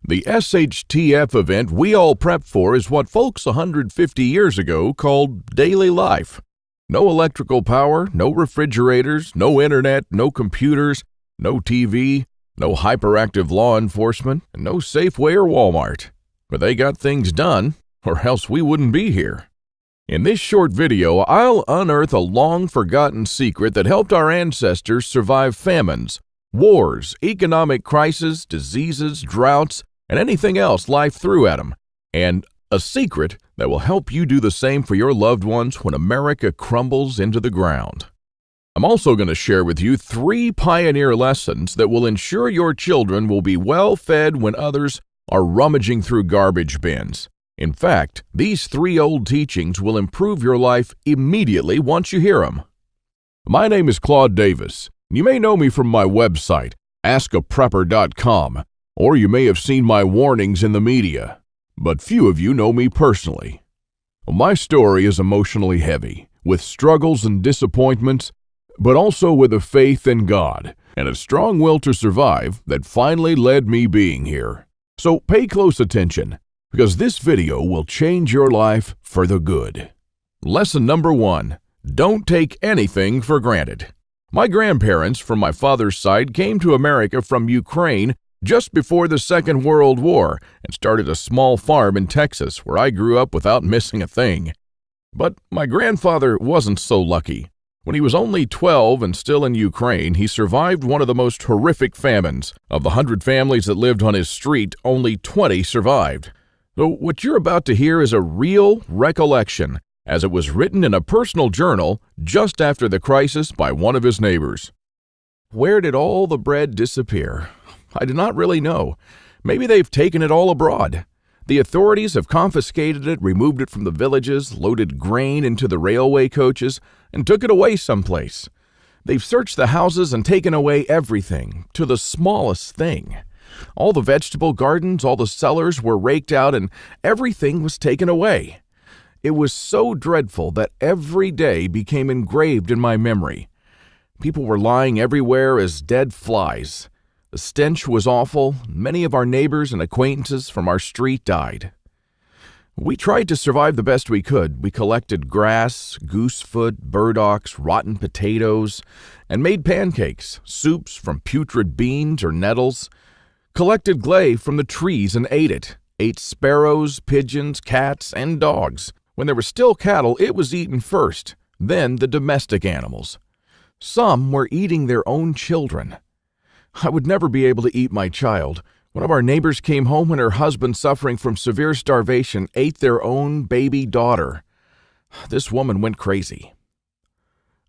The SHTF event we all prep for is what folks 150 years ago called daily life. No electrical power, no refrigerators, no internet, no computers, no TV, no hyperactive law enforcement, and no Safeway or Walmart. But they got things done, or else we wouldn't be here. In this short video, I'll unearth a long-forgotten secret that helped our ancestors survive famines, wars, economic crises, diseases, droughts, and anything else life threw at them, and a secret that will help you do the same for your loved ones when America crumbles into the ground. I'm also going to share with you 3 pioneer lessons that will ensure your children will be well fed when others are rummaging through garbage bins. In fact, these 3 old teachings will improve your life immediately once you hear them. My name is Claude Davis. You may know me from my website, askaprepper.com, or you may have seen my warnings in the media, but few of you know me personally. My story is emotionally heavy, with struggles and disappointments, but also with a faith in God and a strong will to survive that finally led me being here. So pay close attention, because this video will change your life for the good. Lesson number 1, don't take anything for granted. My grandparents from my father's side came to America from Ukraine just before the Second World War and started a small farm in Texas where I grew up without missing a thing. But my grandfather wasn't so lucky. When he was only 12 and still in Ukraine, he survived one of the most horrific famines. Of the 100 families that lived on his street, only 20 survived. So what you're about to hear is a real recollection, as it was written in a personal journal just after the crisis by one of his neighbors. Where did all the bread disappear? I do not really know. Maybe they've taken it all abroad. The authorities have confiscated it, removed it from the villages, loaded grain into the railway coaches, and took it away someplace. They've searched the houses and taken away everything, to the smallest thing. All the vegetable gardens, all the cellars were raked out, and everything was taken away. It was so dreadful that every day became engraved in my memory. People were lying everywhere as dead flies. The stench was awful. Many of our neighbors and acquaintances from our street died. We tried to survive the best we could. We collected grass, goosefoot, burdocks, rotten potatoes, and made pancakes, soups from putrid beans or nettles, collected clay from the trees and ate it, ate sparrows, pigeons, cats, and dogs. When there were still cattle, it was eaten first, then the domestic animals. Some were eating their own children. I would never be able to eat my child. One of our neighbors came home when her husband, suffering from severe starvation, ate their own baby daughter. This woman went crazy.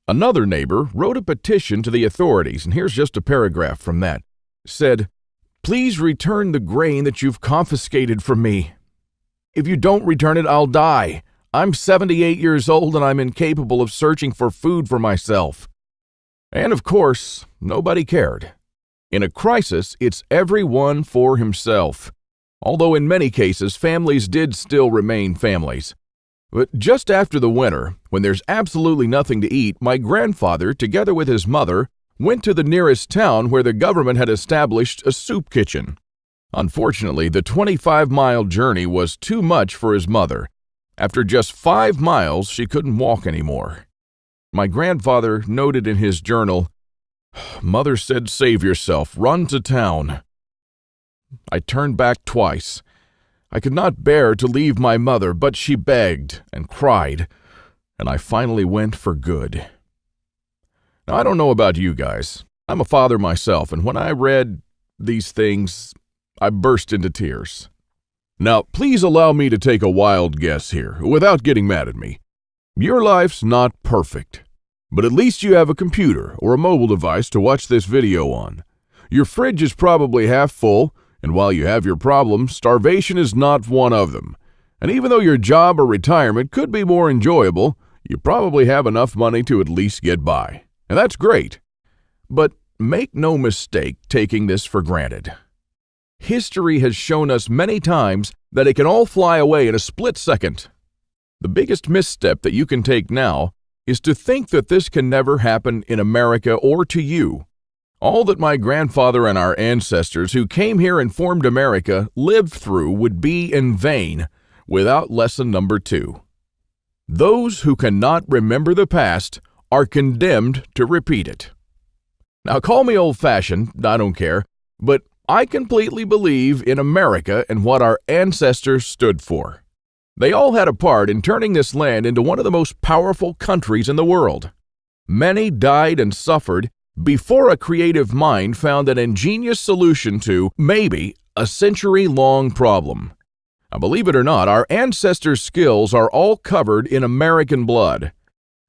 Another neighbor wrote a petition to the authorities, and here's just a paragraph from that. It said, "Please return the grain that you've confiscated from me. If you don't return it, I'll die. I'm 78 years old and I'm incapable of searching for food for myself." And of course, nobody cared. In a crisis, it's everyone for himself. Although in many cases, families did still remain families. But just after the winter, when there's absolutely nothing to eat, my grandfather, together with his mother, went to the nearest town where the government had established a soup kitchen. Unfortunately, the 25-mile journey was too much for his mother. After just 5 miles, she couldn't walk anymore. My grandfather noted in his journal, "Mother said, save yourself, run to town." I turned back twice. I could not bear to leave my mother, but she begged and cried, and I finally went for good. Now, I don't know about you guys. I'm a father myself, and when I read these things, I burst into tears. Now, please allow me to take a wild guess here, without getting mad at me. Your life's not perfect, but at least you have a computer or a mobile device to watch this video on. Your fridge is probably half full, and while you have your problems, starvation is not one of them. And even though your job or retirement could be more enjoyable, you probably have enough money to at least get by. And that's great. But make no mistake taking this for granted. History has shown us many times that it can all fly away in a split second. The biggest misstep that you can take now is to think that this can never happen in America or to you. All that my grandfather and our ancestors who came here and formed America lived through would be in vain without lesson number 2. Those who cannot remember the past are condemned to repeat it. Now, call me old-fashioned, I don't care, but I completely believe in America and what our ancestors stood for. They all had a part in turning this land into one of the most powerful countries in the world. Many died and suffered before a creative mind found an ingenious solution to, maybe, a century-long problem. Now, believe it or not, our ancestors' skills are all covered in American blood.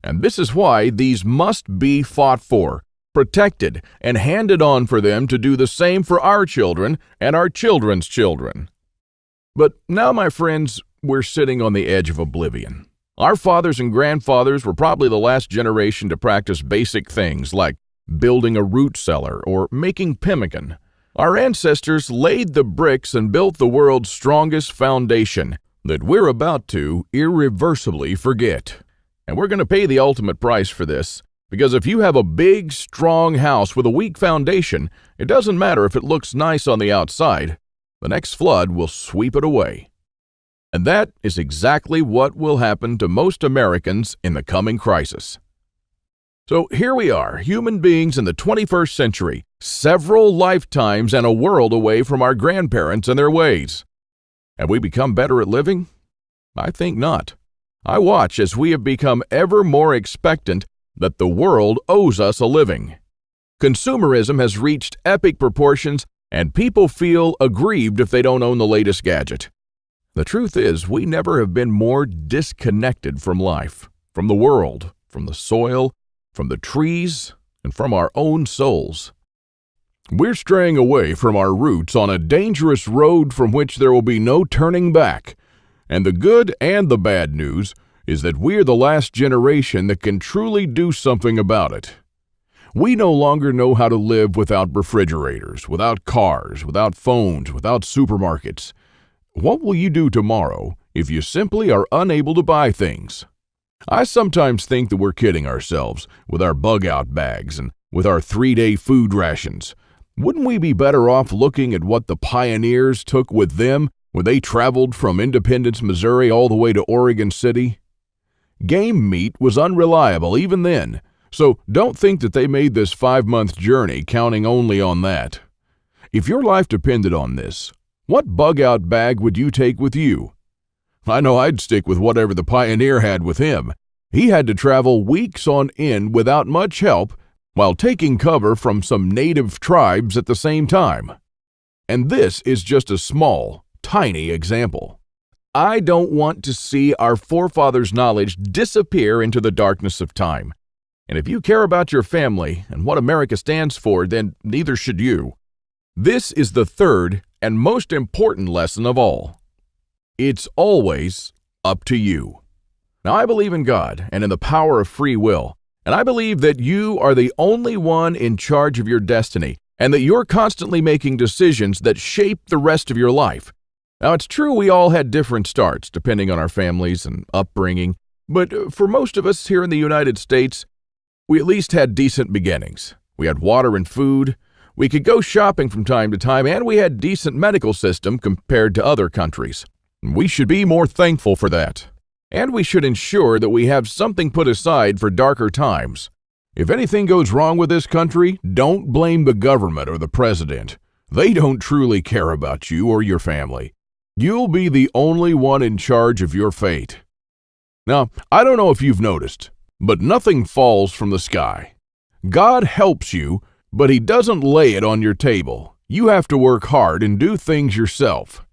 And this is why these must be fought for, protected, and handed on for them to do the same for our children and our children's children. But now, my friends, we're sitting on the edge of oblivion. Our fathers and grandfathers were probably the last generation to practice basic things like building a root cellar or making pemmican. Our ancestors laid the bricks and built the world's strongest foundation that we're about to irreversibly forget. And we're going to pay the ultimate price for this, because if you have a big, strong house with a weak foundation, it doesn't matter if it looks nice on the outside. The next flood will sweep it away. And that is exactly what will happen to most Americans in the coming crisis. So here we are, human beings in the 21st century, several lifetimes and a world away from our grandparents and their ways. Have we become better at living? I think not. I watch as we have become ever more expectant that the world owes us a living. Consumerism has reached epic proportions, and people feel aggrieved if they don't own the latest gadget. The truth is, we never have been more disconnected from life, from the world, from the soil, from the trees, and from our own souls. We're straying away from our roots on a dangerous road from which there will be no turning back. And the good and the bad news is that we're the last generation that can truly do something about it. We no longer know how to live without refrigerators, without cars, without phones, without supermarkets. What will you do tomorrow if you simply are unable to buy things? I sometimes think that we're kidding ourselves with our bug-out bags and with our 3-day food rations. Wouldn't we be better off looking at what the pioneers took with them when they traveled from Independence, Missouri all the way to Oregon City? Game meat was unreliable even then, so don't think that they made this 5-month journey counting only on that. If your life depended on this, what bug-out bag would you take with you? I know I'd stick with whatever the pioneer had with him. He had to travel weeks on end without much help while taking cover from some native tribes at the same time. And this is just a small, tiny example. I don't want to see our forefathers' knowledge disappear into the darkness of time. And if you care about your family and what America stands for, then neither should you. This is the third and most important lesson of all. It's always up to you. Now, I believe in God and in the power of free will, and I believe that you are the only one in charge of your destiny, and that you're constantly making decisions that shape the rest of your life. Now, it's true we all had different starts depending on our families and upbringing, but for most of us here in the United States, we at least had decent beginnings. We had water and food, we could go shopping from time to time, and we had a decent medical system compared to other countries. We should be more thankful for that. And we should ensure that we have something put aside for darker times. If anything goes wrong with this country, don't blame the government or the president. They don't truly care about you or your family. You'll be the only one in charge of your fate. Now, I don't know if you've noticed, but nothing falls from the sky. God helps you, but He doesn't lay it on your table. You have to work hard and do things yourself.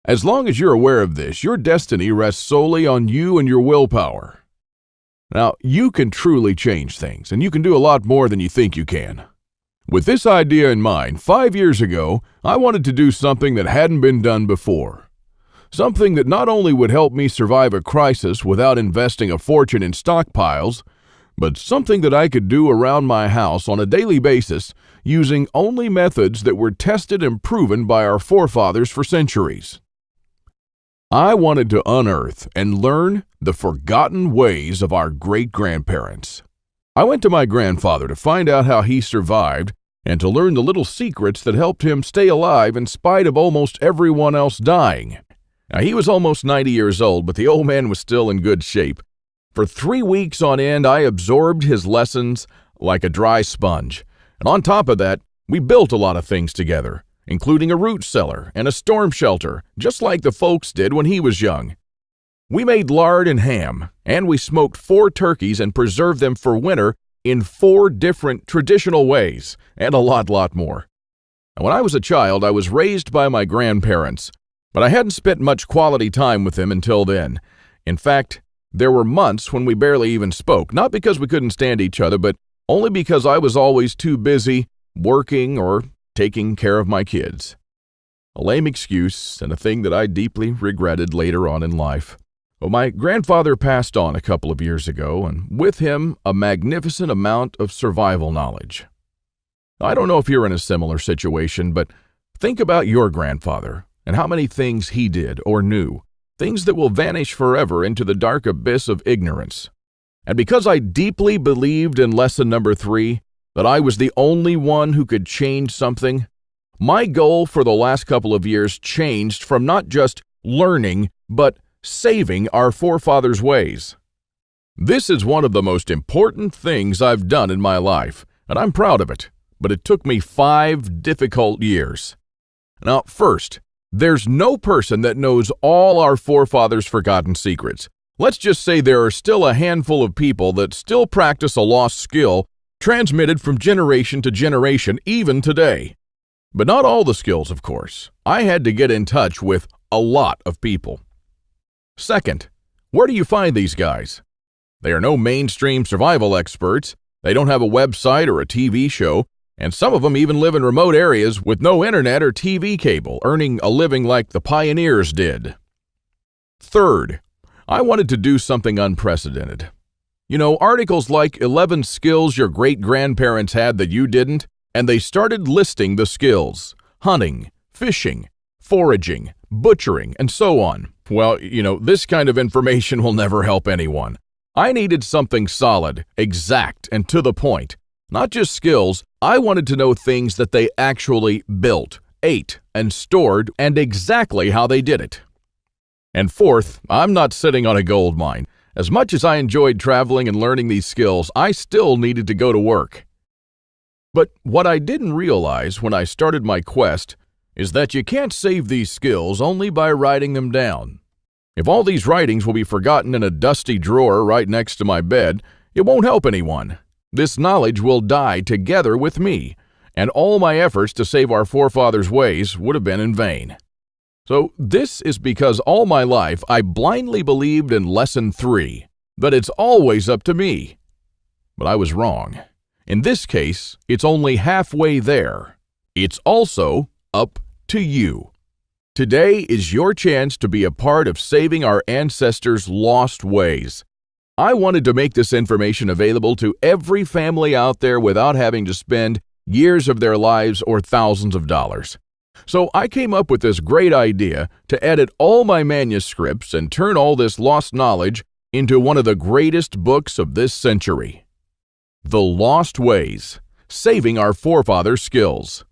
As long as you're aware of this, your destiny rests solely on you and your willpower. Now, you can truly change things, and you can do a lot more than you think you can. With this idea in mind, 5 years ago, I wanted to do something that hadn't been done before. Something that not only would help me survive a crisis without investing a fortune in stockpiles, but something that I could do around my house on a daily basis using only methods that were tested and proven by our forefathers for centuries. I wanted to unearth and learn the forgotten ways of our great-grandparents. I went to my grandfather to find out how he survived and to learn the little secrets that helped him stay alive in spite of almost everyone else dying. Now, he was almost 90 years old, but the old man was still in good shape. For 3 weeks on end, I absorbed his lessons like a dry sponge. And on top of that, we built a lot of things together, including a root cellar and a storm shelter, just like the folks did when he was young. We made lard and ham, and we smoked 4 turkeys and preserved them for winter in 4 different traditional ways, and a lot more. Now, when I was a child, I was raised by my grandparents, but I hadn't spent much quality time with them until then. In fact, there were months when we barely even spoke, not because we couldn't stand each other, but only because I was always too busy working or taking care of my kids. A lame excuse and a thing that I deeply regretted later on in life. Well, my grandfather passed on a couple of years ago, and with him, a magnificent amount of survival knowledge. I don't know if you're in a similar situation, but think about your grandfather and how many things he did or knew, things that will vanish forever into the dark abyss of ignorance. And because I deeply believed in lesson number 3, that I was the only one who could change something, my goal for the last couple of years changed from not just learning, but saving our forefathers' ways. This is one of the most important things I've done in my life, and I'm proud of it, but it took me 5 difficult years. Now, first, there's no person that knows all our forefathers' forgotten secrets. Let's just say there are still a handful of people that still practice a lost skill transmitted from generation to generation, even today. But not all the skills, of course. I had to get in touch with a lot of people. Second, where do you find these guys? They are no mainstream survival experts, they don't have a website or a TV show, and some of them even live in remote areas with no internet or TV cable, earning a living like the pioneers did. Third, I wanted to do something unprecedented. You know, articles like 11 skills your great-grandparents had that you didn't, and they started listing the skills: hunting, fishing, foraging, butchering, and so on. Well, this kind of information will never help anyone. I needed something solid, exact, and to the point. Not just skills, I wanted to know things that they actually built, ate, and stored, and exactly how they did it. And fourth, I'm not sitting on a gold mine. As much as I enjoyed traveling and learning these skills, I still needed to go to work. But what I didn't realize when I started my quest is that you can't save these skills only by writing them down. If all these writings will be forgotten in a dusty drawer right next to my bed, it won't help anyone. This knowledge will die together with me, and all my efforts to save our forefathers' ways would have been in vain. So this is because all my life I blindly believed in lesson 3, that it's always up to me. But I was wrong. In this case, it's only halfway there. It's also up to you. Today is your chance to be a part of saving our ancestors' lost ways. I wanted to make this information available to every family out there without having to spend years of their lives or thousands of dollars. So I came up with this great idea to edit all my manuscripts and turn all this lost knowledge into one of the greatest books of this century. The Lost Ways, Saving Our Forefathers' Skills.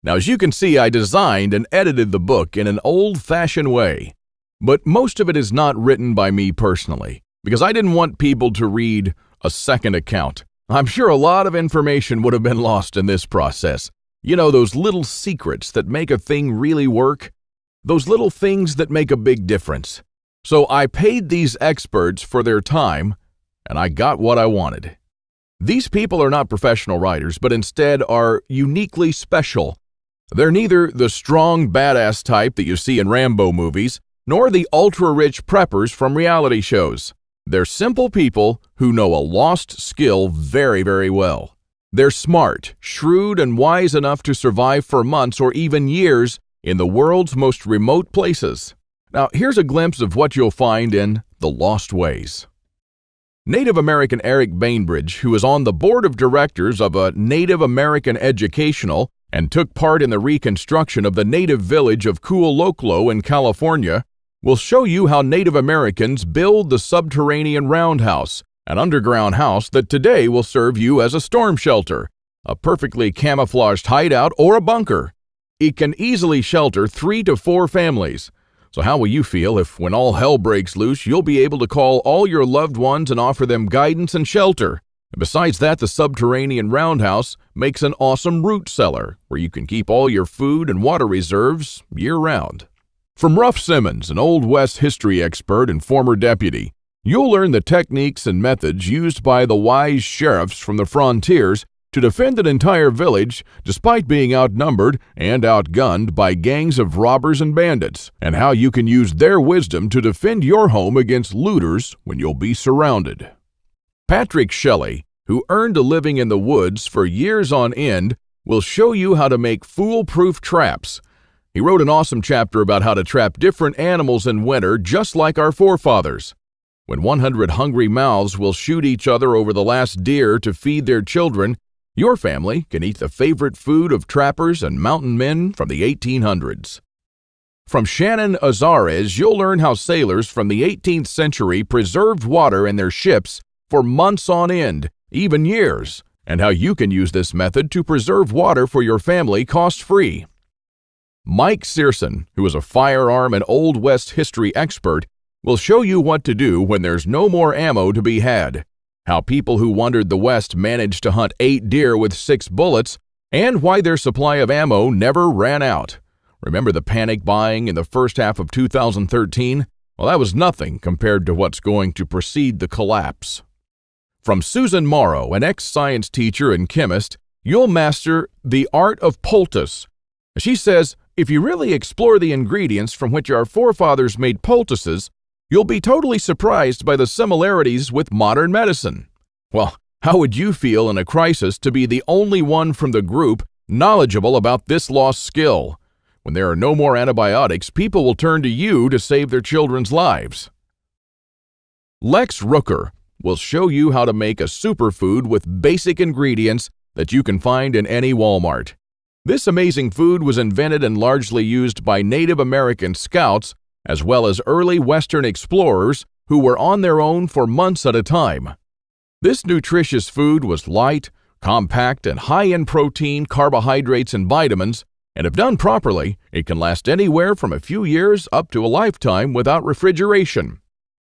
Now, as you can see, I designed and edited the book in an old-fashioned way, but most of it is not written by me personally, because I didn't want people to read a second account. I'm sure a lot of information would have been lost in this process. You know, those little secrets that make a thing really work, those little things that make a big difference. So I paid these experts for their time, and I got what I wanted. These people are not professional writers, but instead are uniquely special. They're neither the strong, badass type that you see in Rambo movies, nor the ultra-rich preppers from reality shows. They're simple people who know a lost skill very, very well. They're smart, shrewd, and wise enough to survive for months or even years in the world's most remote places. Now, here's a glimpse of what you'll find in The Lost Ways. Native American Eric Bainbridge, who is on the board of directors of a Native American educational and took part in the reconstruction of the native village of Kualoklo in California, will show you how Native Americans build the subterranean roundhouse, an underground house that today will serve you as a storm shelter. a perfectly camouflaged hideout, or a bunker. It can easily shelter 3 to 4 families. So how will you feel if, when all hell breaks loose, you'll be able to call all your loved ones and offer them guidance and shelter? And besides that, the subterranean roundhouse makes an awesome root cellar where you can keep all your food and water reserves year-round. From Ruff Simmons, an Old West history expert and former deputy, you'll learn the techniques and methods used by the wise sheriffs from the frontiers to defend an entire village despite being outnumbered and outgunned by gangs of robbers and bandits, and how you can use their wisdom to defend your home against looters when you'll be surrounded. Patrick Shelley, who earned a living in the woods for years on end, will show you how to make foolproof traps. He wrote an awesome chapter about how to trap different animals in winter just like our forefathers. When 100 hungry mouths will shoot each other over the last deer to feed their children, your family can eat the favorite food of trappers and mountain men from the 1800s. From Shannon Azares, you'll learn how sailors from the 18th century preserved water in their ships for months on end, even years, and how you can use this method to preserve water for your family cost-free. Mike Searson, who is a firearm and Old West history expert, will show you what to do when there's no more ammo to be had, how people who wandered the West managed to hunt 8 deer with 6 bullets, and why their supply of ammo never ran out. Remember the panic buying in the first half of 2013? Well, that was nothing compared to what's going to precede the collapse. From Susan Morrow, an ex-science teacher and chemist, you'll master the art of poultice. She says, if you really explore the ingredients from which our forefathers made poultices, you'll be totally surprised by the similarities with modern medicine. Well, how would you feel in a crisis to be the only one from the group knowledgeable about this lost skill? When there are no more antibiotics, people will turn to you to save their children's lives. Lex Rooker will show you how to make a superfood with basic ingredients that you can find in any Walmart. This amazing food was invented and largely used by Native American scouts as well as early Western explorers who were on their own for months at a time. This nutritious food was light, compact, and high in protein, carbohydrates, and vitamins, and if done properly, it can last anywhere from a few years up to a lifetime without refrigeration.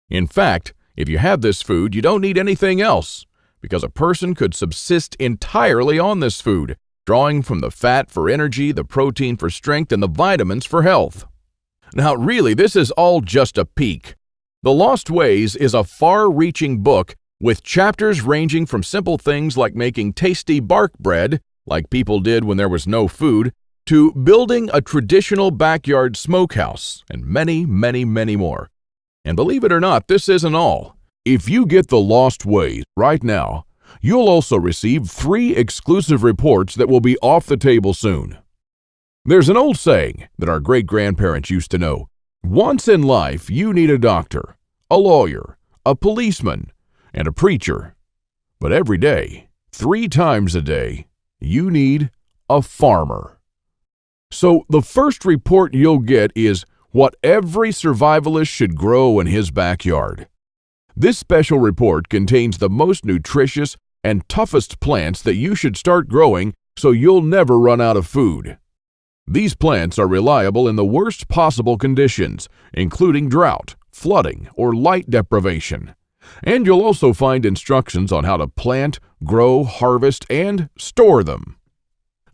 In fact, if you have this food, you don't need anything else, because a person could subsist entirely on this food, drawing from the fat for energy, the protein for strength, and the vitamins for health. Now, really, this is all just a peek. The Lost Ways is a far-reaching book with chapters ranging from simple things like making tasty bark bread, like people did when there was no food, to building a traditional backyard smokehouse, and many, many, many more. And believe it or not, this isn't all. If you get The Lost Ways right now, you'll also receive 3 exclusive reports that will be off the table soon. There's an old saying that our great-grandparents used to know. Once in life, you need a doctor, a lawyer, a policeman, and a preacher. But every day, 3 times a day, you need a farmer. So the first report you'll get is what every survivalist should grow in his backyard. This special report contains the most nutritious and toughest plants that you should start growing so you'll never run out of food. These plants are reliable in the worst possible conditions, including drought, flooding, or light deprivation. And you'll also find instructions on how to plant, grow, harvest, and store them.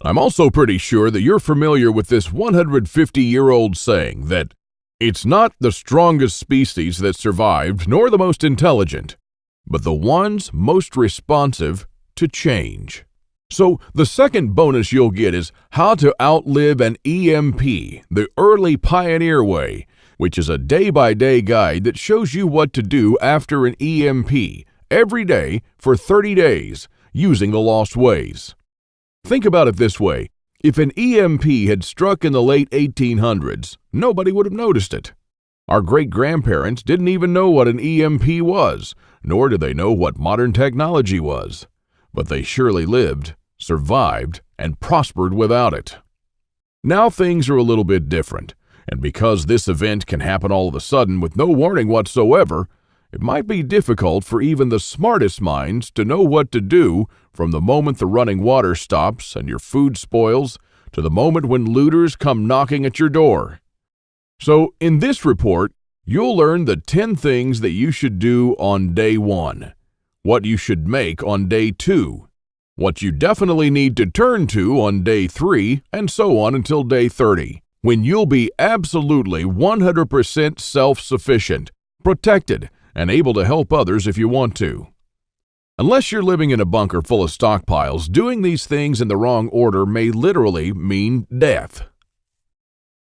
I'm also pretty sure that you're familiar with this 150-year-old saying that it's not the strongest species that survived, nor the most intelligent, but the ones most responsive to change. So the second bonus you'll get is how to outlive an EMP, the early pioneer way, which is a day-by-day guide that shows you what to do after an EMP every day for 30 days using the Lost Ways. Think about it this way. If an EMP had struck in the late 1800s, nobody would have noticed it. Our great-grandparents didn't even know what an EMP was, nor did they know what modern technology was. But they surely lived, survived, and prospered without it. Now things are a little bit different, and because this event can happen all of a sudden with no warning whatsoever, it might be difficult for even the smartest minds to know what to do from the moment the running water stops and your food spoils to the moment when looters come knocking at your door. So, in this report, you'll learn the 10 things that you should do on day 1, what you should make on day 2, what you definitely need to turn to on day 3, and so on until day 30, when you'll be absolutely 100% self-sufficient, protected, and able to help others if you want to. Unless you're living in a bunker full of stockpiles, doing these things in the wrong order may literally mean death.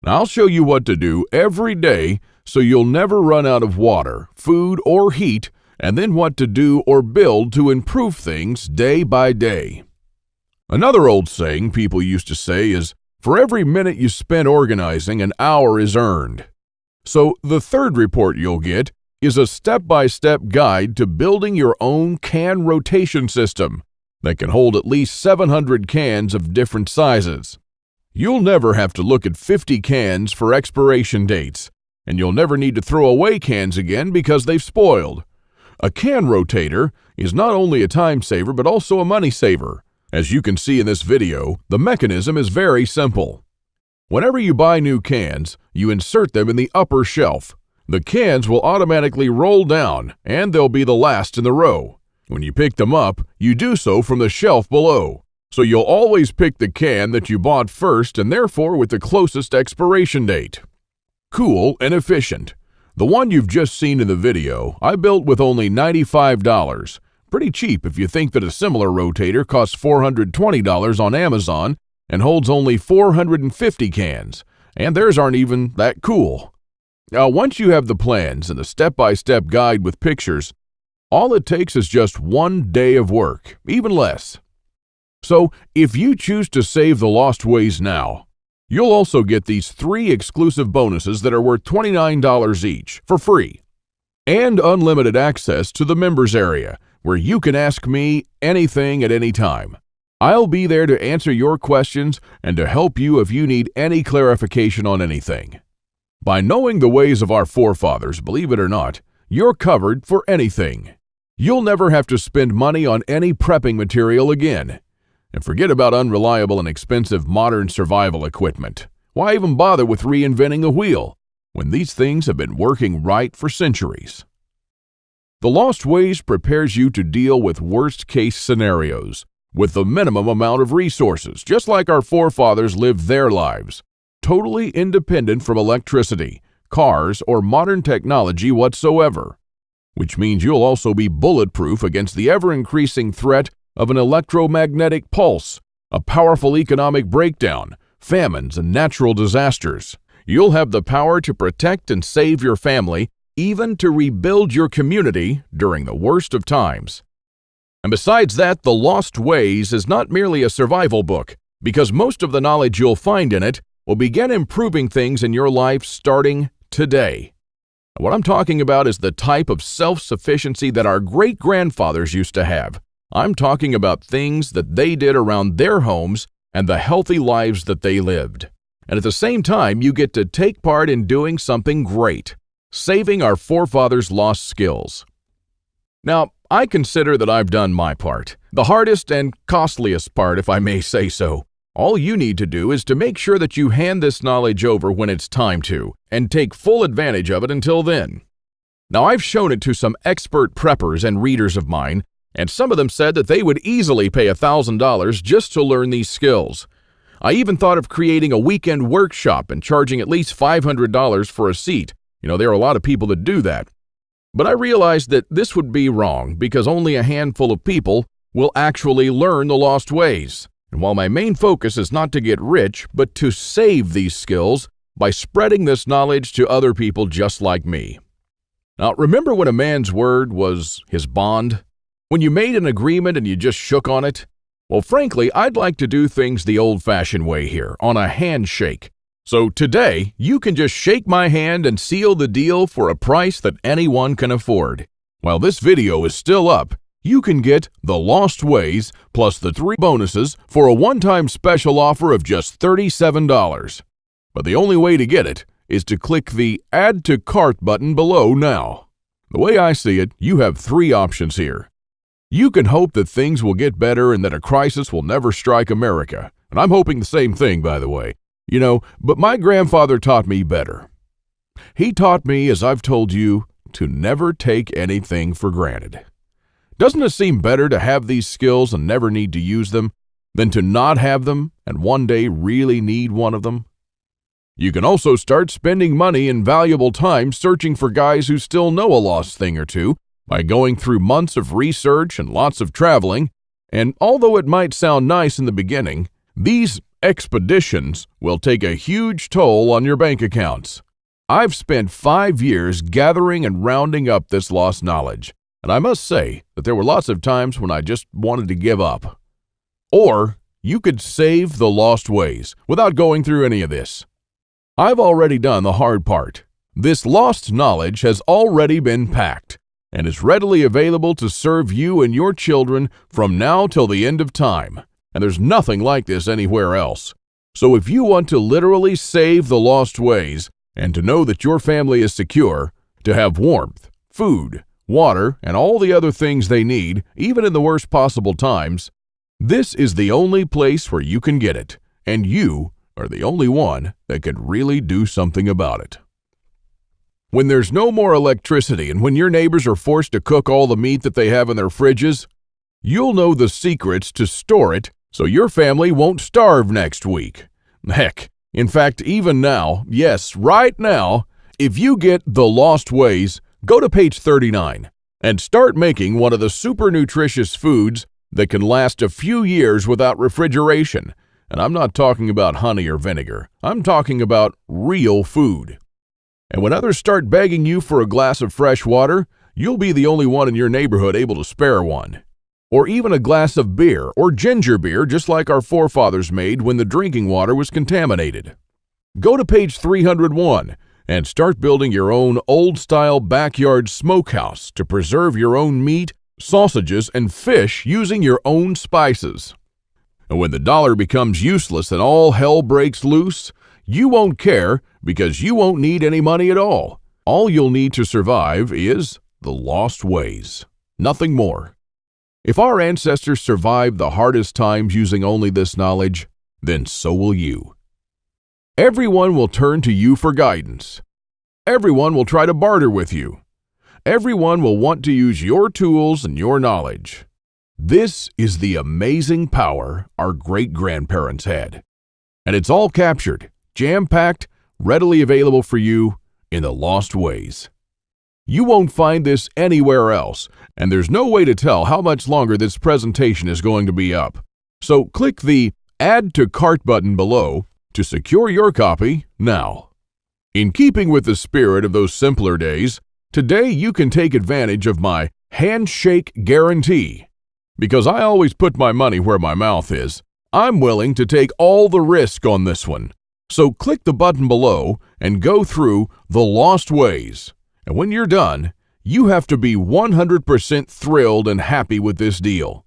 Now, I'll show you what to do every day so you'll never run out of water, food, or heat, and then what to do or build to improve things day by day. Another old saying people used to say is, for every minute you spend organizing, an hour is earned. So the third report you'll get is a step-by-step guide to building your own can rotation system that can hold at least 700 cans of different sizes. You'll never have to look at 50 cans for expiration dates, and you'll never need to throw away cans again because they've spoiled. A can rotator is not only a time saver but also a money saver. As you can see in this video, the mechanism is very simple. Whenever you buy new cans, you insert them in the upper shelf. The cans will automatically roll down, and they'll be the last in the row. When you pick them up, you do so from the shelf below. So you'll always pick the can that you bought first and therefore with the closest expiration date. Cool and efficient. The one you've just seen in the video, I built with only $95. Pretty cheap if you think that a similar rotator costs $420 on Amazon and holds only 450 cans, and theirs aren't even that cool. Now, once you have the plans and the step-by-step guide with pictures, all it takes is just 1 day of work, even less. So, if you choose to save the lost ways now, you'll also get these 3 exclusive bonuses that are worth $29 each for free, and unlimited access to the members area, where you can ask me anything at any time. I'll be there to answer your questions and to help you if you need any clarification on anything. By knowing the ways of our forefathers, believe it or not, you're covered for anything. You'll never have to spend money on any prepping material again. And forget about unreliable and expensive modern survival equipment. Why even bother with reinventing the wheel when these things have been working right for centuries? The Lost Ways prepares you to deal with worst-case scenarios with the minimum amount of resources, just like our forefathers lived their lives, totally independent from electricity, cars, or modern technology whatsoever, which means you'll also be bulletproof against the ever-increasing threat of an electromagnetic pulse, a powerful economic breakdown, famines, and natural disasters. You'll have the power to protect and save your family, even to rebuild your community during the worst of times. And besides that, The Lost Ways is not merely a survival book, because most of the knowledge you'll find in it will begin improving things in your life starting today. What I'm talking about is the type of self-sufficiency that our great-grandfathers used to have. I'm talking about things that they did around their homes and the healthy lives that they lived. And at the same time, you get to take part in doing something great, saving our forefathers' lost skills. Now, I consider that I've done my part, the hardest and costliest part, if I may say so. All you need to do is to make sure that you hand this knowledge over when it's time to, and take full advantage of it until then. Now, I've shown it to some expert preppers and readers of mine, and some of them said that they would easily pay $1,000 just to learn these skills. I even thought of creating a weekend workshop and charging at least $500 for a seat. There are a lot of people that do that. But I realized that this would be wrong because only a handful of people will actually learn the lost ways. And while my main focus is not to get rich, but to save these skills by spreading this knowledge to other people just like me. Now, remember when a man's word was his bond? When you made an agreement and you just shook on it? Well, frankly, I'd like to do things the old-fashioned way here, on a handshake. So today, you can just shake my hand and seal the deal for a price that anyone can afford. While this video is still up, you can get The Lost Ways plus the 3 bonuses for a one-time special offer of just $37. But the only way to get it is to click the Add to Cart button below now. The way I see it, you have three options here. You can hope that things will get better and that a crisis will never strike America. And I'm hoping the same thing, by the way. But my grandfather taught me better. He taught me, as I've told you, to never take anything for granted. Doesn't it seem better to have these skills and never need to use them than to not have them and one day really need one of them? You can also start spending money and valuable time searching for guys who still know a lost thing or two by going through months of research and lots of traveling. And although it might sound nice in the beginning, these expeditions will take a huge toll on your bank accounts. I've spent 5 years gathering and rounding up this lost knowledge, and I must say that there were lots of times when I just wanted to give up. Or you could save the lost ways without going through any of this. I've already done the hard part. This lost knowledge has already been packed and is readily available to serve you and your children from now till the end of time. And there's nothing like this anywhere else. So if you want to literally save the lost ways and to know that your family is secure, to have warmth, food, water, and all the other things they need, even in the worst possible times, this is the only place where you can get it, and you are the only one that could really do something about it. When there's no more electricity and when your neighbors are forced to cook all the meat that they have in their fridges, you'll know the secrets to store it so your family won't starve next week. Heck, in fact, even now, yes, right now, if you get The Lost Ways, go to page 39 and start making one of the super nutritious foods that can last a few years without refrigeration. And I'm not talking about honey or vinegar. I'm talking about real food. And when others start begging you for a glass of fresh water, you'll be the only one in your neighborhood able to spare one. Or even a glass of beer or ginger beer, just like our forefathers made when the drinking water was contaminated. Go to page 301 and start building your own old-style backyard smokehouse to preserve your own meat, sausages, and fish using your own spices. And when the dollar becomes useless and all hell breaks loose, you won't care because you won't need any money at all. All you'll need to survive is the lost ways. Nothing more. If our ancestors survived the hardest times using only this knowledge, then so will you. Everyone will turn to you for guidance. Everyone will try to barter with you. Everyone will want to use your tools and your knowledge. This is the amazing power our great-grandparents had. And it's all captured, jam-packed, readily available for you in The Lost Ways. You won't find this anywhere else, and there's no way to tell how much longer this presentation is going to be up. So click the Add to Cart button below to secure your copy now. In keeping with the spirit of those simpler days, today you can take advantage of my handshake guarantee. Because I always put my money where my mouth is, I'm willing to take all the risk on this one. So click the button below and go through The Lost Ways. And when you're done, you have to be 100% thrilled and happy with this deal.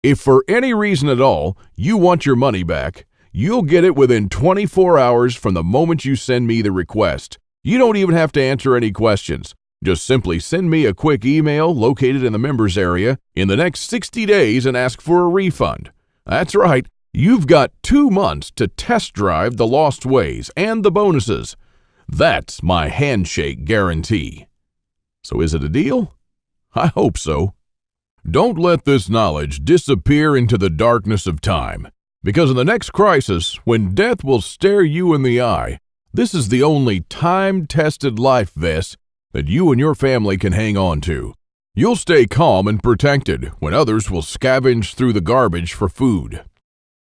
If for any reason at all you want your money back, you'll get it within 24 hours from the moment you send me the request. You don't even have to answer any questions. Just simply send me a quick email located in the members area in the next 60 days and ask for a refund. That's right, you've got 2 months to test drive The Lost Ways and the bonuses. That's my handshake guarantee. So is it a deal? I hope so. Don't let this knowledge disappear into the darkness of time, because in the next crisis, when death will stare you in the eye, this is the only time-tested life vest that you and your family can hang on to. You'll stay calm and protected when others will scavenge through the garbage for food.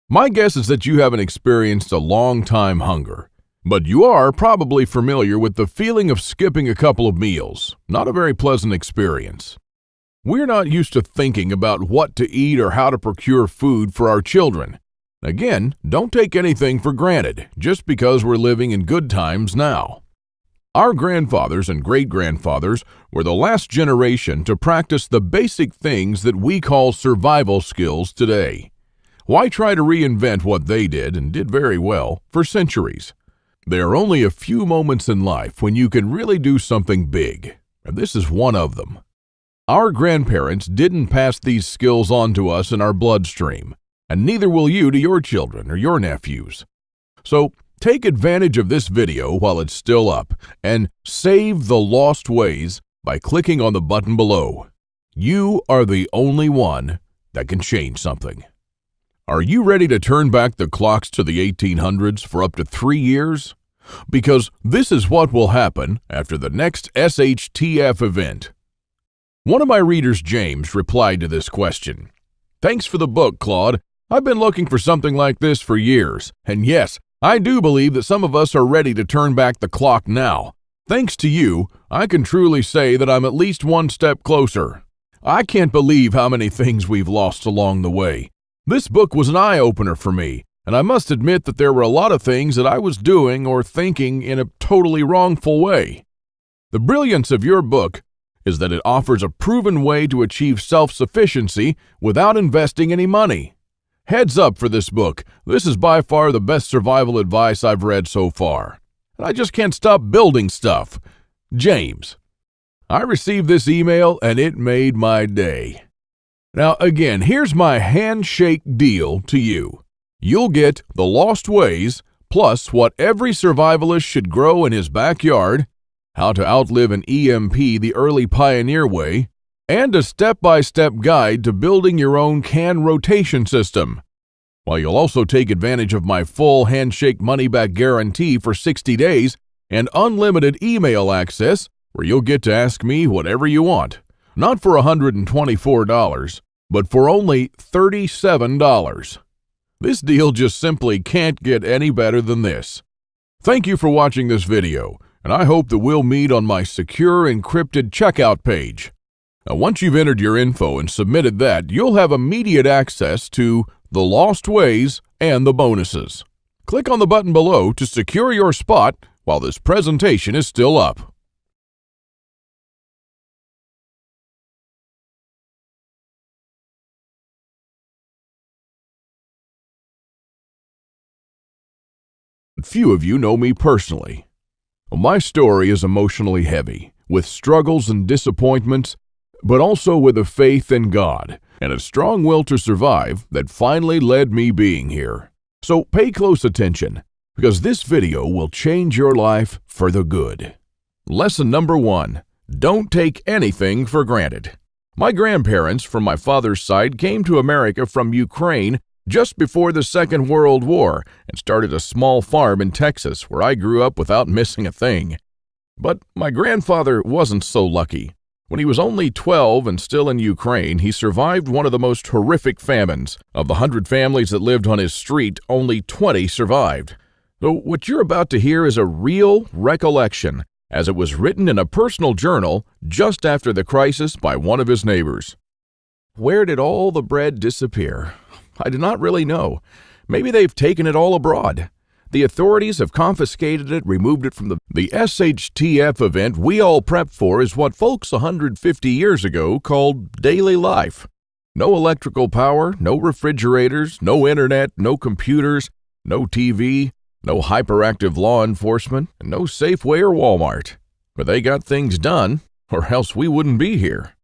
My guess is that you haven't experienced a long-time hunger, but you are probably familiar with the feeling of skipping a couple of meals. Not a very pleasant experience. We're not used to thinking about what to eat or how to procure food for our children. Again, don't take anything for granted just because we're living in good times now. Our grandfathers and great-grandfathers were the last generation to practice the basic things that we call survival skills today. Why try to reinvent what they did, and did very well, for centuries? There are only a few moments in life when you can really do something big. and this is one of them. Our grandparents didn't pass these skills on to us in our bloodstream, and neither will you to your children or your nephews. So take advantage of this video while it's still up and save the lost ways by clicking on the button below. You are the only one that can change something. Are you ready to turn back the clocks to the 1800s for up to 3 years? Because this is what will happen after the next SHTF event. One of my readers, James, replied to this question. Thanks for the book, Claude. I've been looking for something like this for years. And yes, I do believe that some of us are ready to turn back the clock now. Thanks to you, I can truly say that I'm at least one step closer. I can't believe how many things we've lost along the way. This book was an eye-opener for me, and I must admit that there were a lot of things that I was doing or thinking in a totally wrongful way. The brilliance of your book is that it offers a proven way to achieve self-sufficiency without investing any money. Heads up for this book. This is by far the best survival advice I've read so far. And I just can't stop building stuff. James. I received this email and it made my day. Now again, here's my handshake deal to you. You'll get The Lost Ways, plus what every survivalist should grow in his backyard, How to Outlive an EMP the Early Pioneer Way, and a step-by-step guide to building your own can rotation system. While you'll also take advantage of my full handshake money-back guarantee for 60 days and unlimited email access, where you'll get to ask me whatever you want. Not for $124, but for only $37. This deal just simply can't get any better than this. Thank you for watching this video, and I hope that we'll meet on my secure encrypted checkout page. Now, once you've entered your info and submitted that, you'll have immediate access to The Lost Ways and the bonuses. Click on the button below to secure your spot while this presentation is still up. Few of you know me personally. My story is emotionally heavy, with struggles and disappointments, but also with a faith in God and a strong will to survive that finally led me being here. So pay close attention, because this video will change your life for the good. Lesson number 1. Don't take anything for granted. My grandparents from my father's side came to America from Ukraine just before the Second World War and started a small farm in Texas where I grew up without missing a thing. But my grandfather wasn't so lucky. When he was only 12 and still in Ukraine, he survived one of the most horrific famines. Of the 100 families that lived on his street, only 20 survived. So what you're about to hear is a real recollection, as it was written in a personal journal just after the crisis by one of his neighbors. Where did all the bread disappear? I do not really know. Maybe they've taken it all abroad. The authorities have confiscated it, removed it from the SHTF event we all prepped for is what folks 150 years ago called daily life. No electrical power, no refrigerators, no internet, no computers, no TV, no hyperactive law enforcement, and no Safeway or Walmart. But they got things done, or else we wouldn't be here.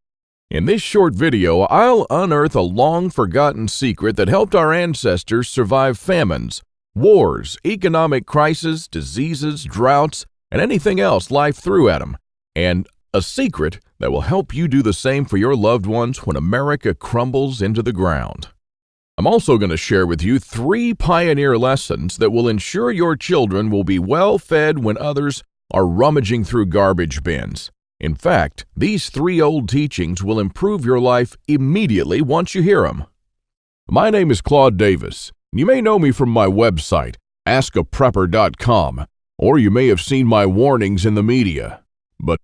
In this short video, I'll unearth a long-forgotten secret that helped our ancestors survive famines, wars, economic crises, diseases, droughts, and anything else life threw at them, and a secret that will help you do the same for your loved ones when America crumbles into the ground. I'm also going to share with you 3 pioneer lessons that will ensure your children will be well fed when others are rummaging through garbage bins. In fact, these 3 old teachings will improve your life immediately once you hear them. My name is Claude Davis. You may know me from my website, askaprepper.com, or you may have seen my warnings in the media. But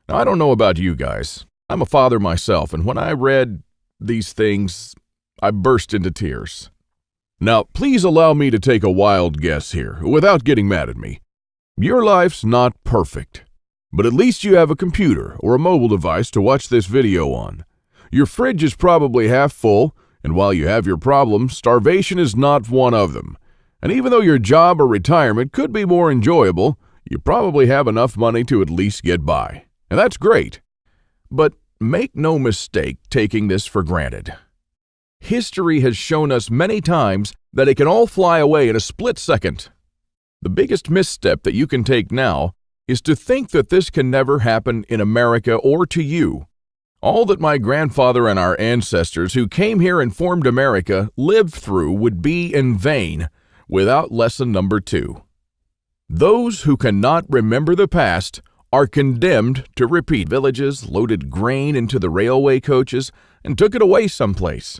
I don't know about you guys. I'm a father myself, and when I read these things, I burst into tears. Now, please allow me to take a wild guess here, without getting mad at me. Your life's not perfect. But at least you have a computer or a mobile device to watch this video on. Your fridge is probably half full, and while you have your problems, starvation is not one of them. And even though your job or retirement could be more enjoyable, you probably have enough money to at least get by. And that's great. But make no mistake taking this for granted. History has shown us many times that it can all fly away in a split second. The biggest misstep that you can take now is to think that this can never happen in America or to you. All that my grandfather and our ancestors who came here and formed America lived through would be in vain without lesson number 2. Those who cannot remember the past are condemned to repeat. Villages loaded grain into the railway coaches and took it away someplace.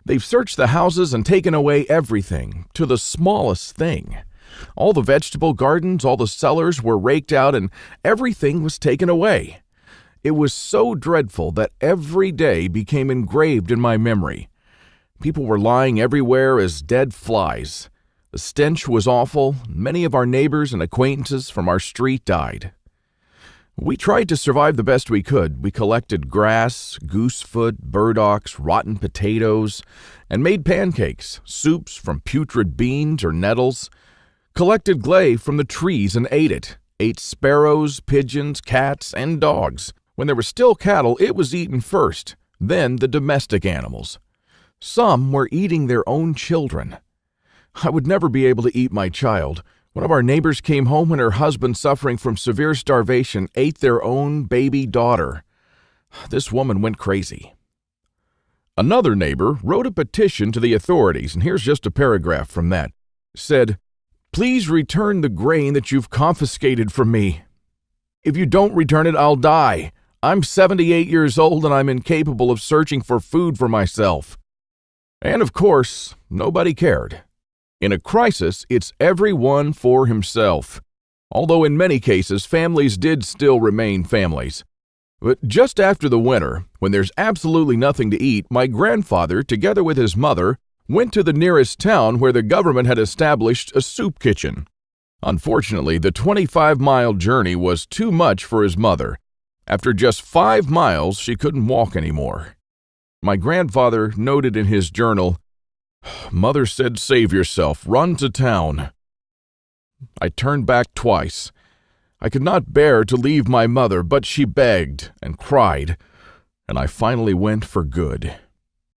They've searched the houses and taken away everything, to the smallest thing. All the vegetable gardens, all the cellars were raked out, and everything was taken away. It was so dreadful that every day became engraved in my memory. People were lying everywhere as dead flies. The stench was awful. Many of our neighbors and acquaintances from our street died. We tried to survive the best we could. We collected grass, goosefoot, burdocks, rotten potatoes, and made pancakes, soups from putrid beans or nettles, collected clay from the trees and ate it, ate sparrows, pigeons, cats, and dogs. When there were still cattle, it was eaten first, then the domestic animals. Some were eating their own children. I would never be able to eat my child. One of our neighbors came home when her husband, suffering from severe starvation, ate their own baby daughter. This woman went crazy. Another neighbor wrote a petition to the authorities, and here's just a paragraph from that. It said, "Please return the grain that you've confiscated from me. If you don't return it, I'll die. I'm 78 years old and I'm incapable of searching for food for myself." And of course, nobody cared. In a crisis, it's everyone for himself. Although in many cases, families did still remain families. But just after the winter, when there's absolutely nothing to eat, my grandfather, together with his mother, went to the nearest town where the government had established a soup kitchen. Unfortunately, the 25-mile journey was too much for his mother. After just 5 miles, she couldn't walk anymore. My grandfather noted in his journal, "Mother said, save yourself, run to town." I turned back twice. I could not bear to leave my mother, but she begged and cried, and I finally went for good.